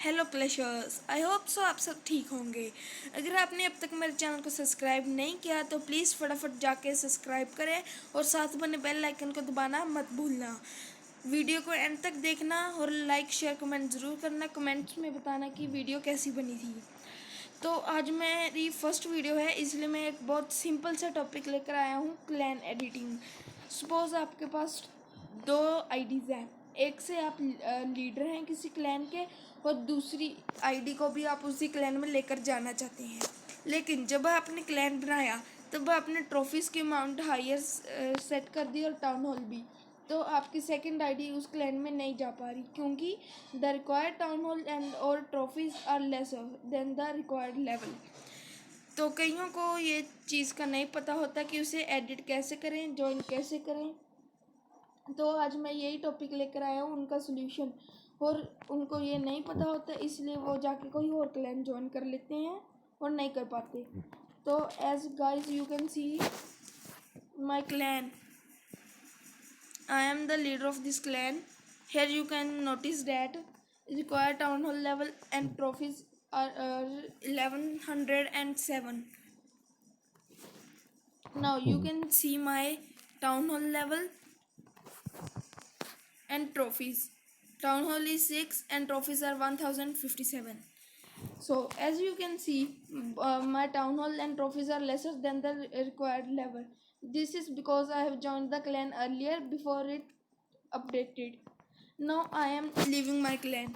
Hello clashers, I hope so आप सब ठीक होंगे। अगर आपने अब तक मेरे चैनल को सब्सक्राइब नहीं किया तो प्लीज़ फटाफट जाके सब्सक्राइब करें और साथ बने बेल आइकन को दबाना मत भूलना। वीडियो को एंड तक देखना और लाइक शेयर कमेंट ज़रूर करना। कमेंट्स में बताना कि वीडियो कैसी बनी थी। तो आज मेरी फर्स्ट वीडियो है, इसलिए मैं एक बहुत सिंपल सा टॉपिक लेकर आया हूँ, क्लैन एडिटिंग। सपोज़ आपके पास दो आईडीज़ हैं, एक से आप लीडर हैं किसी क्लैन के और दूसरी आईडी को भी आप उसी क्लैन में लेकर जाना चाहते हैं। लेकिन जब आपने क्लैन बनाया तब आपने ट्रॉफीज़ की अमाउंट हायर सेट कर दी और टाउन हॉल भी, तो आपकी सेकंड आईडी उस क्लैन में नहीं जा पा रही क्योंकि the required town hall and और trophies are lesser than the required level. तो कईयों को ये चीज़ का नहीं पता होता कि उसे एडिट कैसे करें, ज्वाइन कैसे करें। तो आज मैं यही टॉपिक लेकर आया हूँ, उनका सोल्यूशन। और उनको ये नहीं पता होता, इसलिए वो जाके कोई और क्लैन ज्वाइन कर लेते हैं और नहीं कर पाते। तो as guys you can see my clan, I am the leader of this clan. Here you can notice that required town hall level and trophies are 1107. Now you can see my town hall level and trophies. Town hall is 6 and trophies are 1057. So as you can see, my town hall and trophies are lesser than the required level. This is because I have joined the clan earlier before it updated. Now I am leaving my clan,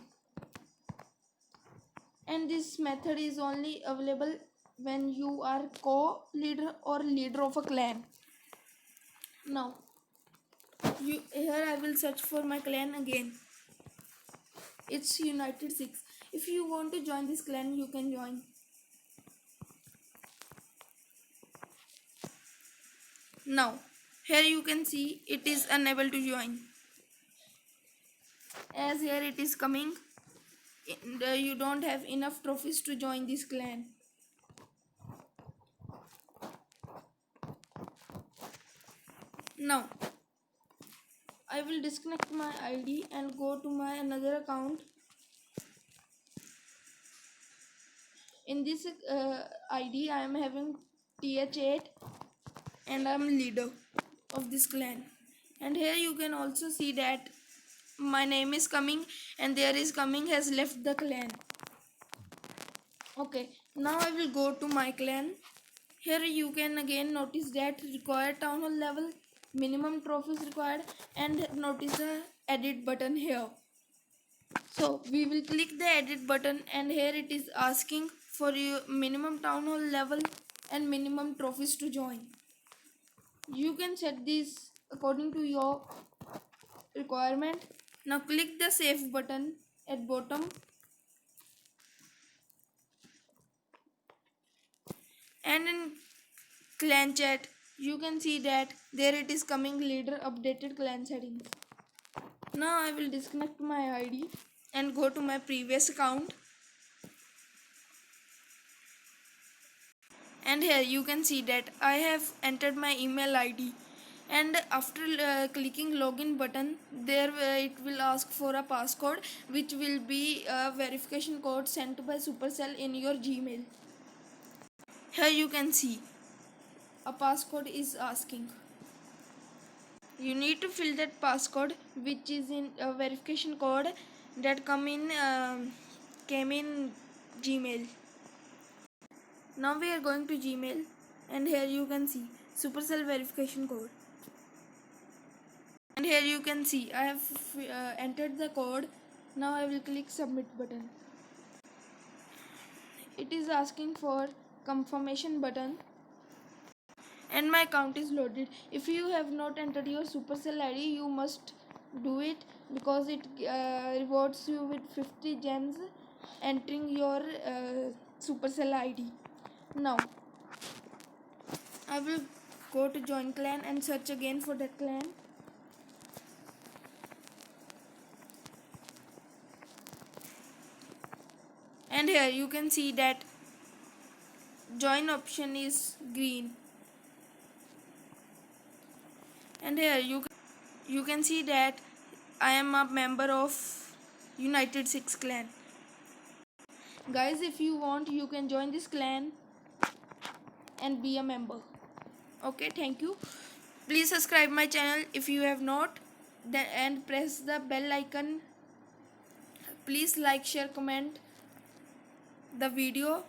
and this method is only available when you are co-leader or leader of a clan. Now here I will search for my clan again. It's United 6. If you want to join this clan, you can join. Now here you can see it is unable to join, as here it is coming you don't have enough trophies to join this clan. Now I will disconnect my ID and go to my another account. In this ID I am having TH8 and I am leader of this clan. And here you can also see that my name is coming and there is coming has left the clan. Okay, now I will go to my clan. Here you can again notice that required town hall level, minimum trophies required, and notice the edit button here. So we will click the edit button and here it is asking for your minimum town hall level and minimum trophies to join. You can set this according to your requirement. Now click the save button at bottom and in clan chat you can see that there it is coming leader updated clan settings. Now I will disconnect my ID and go to my previous account, and here you can see that I have entered my email ID, and after clicking login button there it will ask for a passcode which will be a verification code sent by Supercell in your Gmail. Here you can see a passcode is asking. You need to fill that passcode which is in a verification code that came in Gmail. Now we are going to Gmail and here you can see Supercell verification code, and here you can see I have entered the code. Now I will click submit button. It is asking for confirmation button and my account is loaded. If you have not entered your Supercell ID, you must do it because it rewards you with 50 gems entering your Supercell ID. Now I will go to join clan and search again for that clan. And here you can see that join option is green, and here you can see that I am a member of United 6 clan. Guys, if you want, you can join this clan and be a member. Okay, thank you. Please subscribe my channel if you have not, then and press the bell icon. Please like, share, comment the video.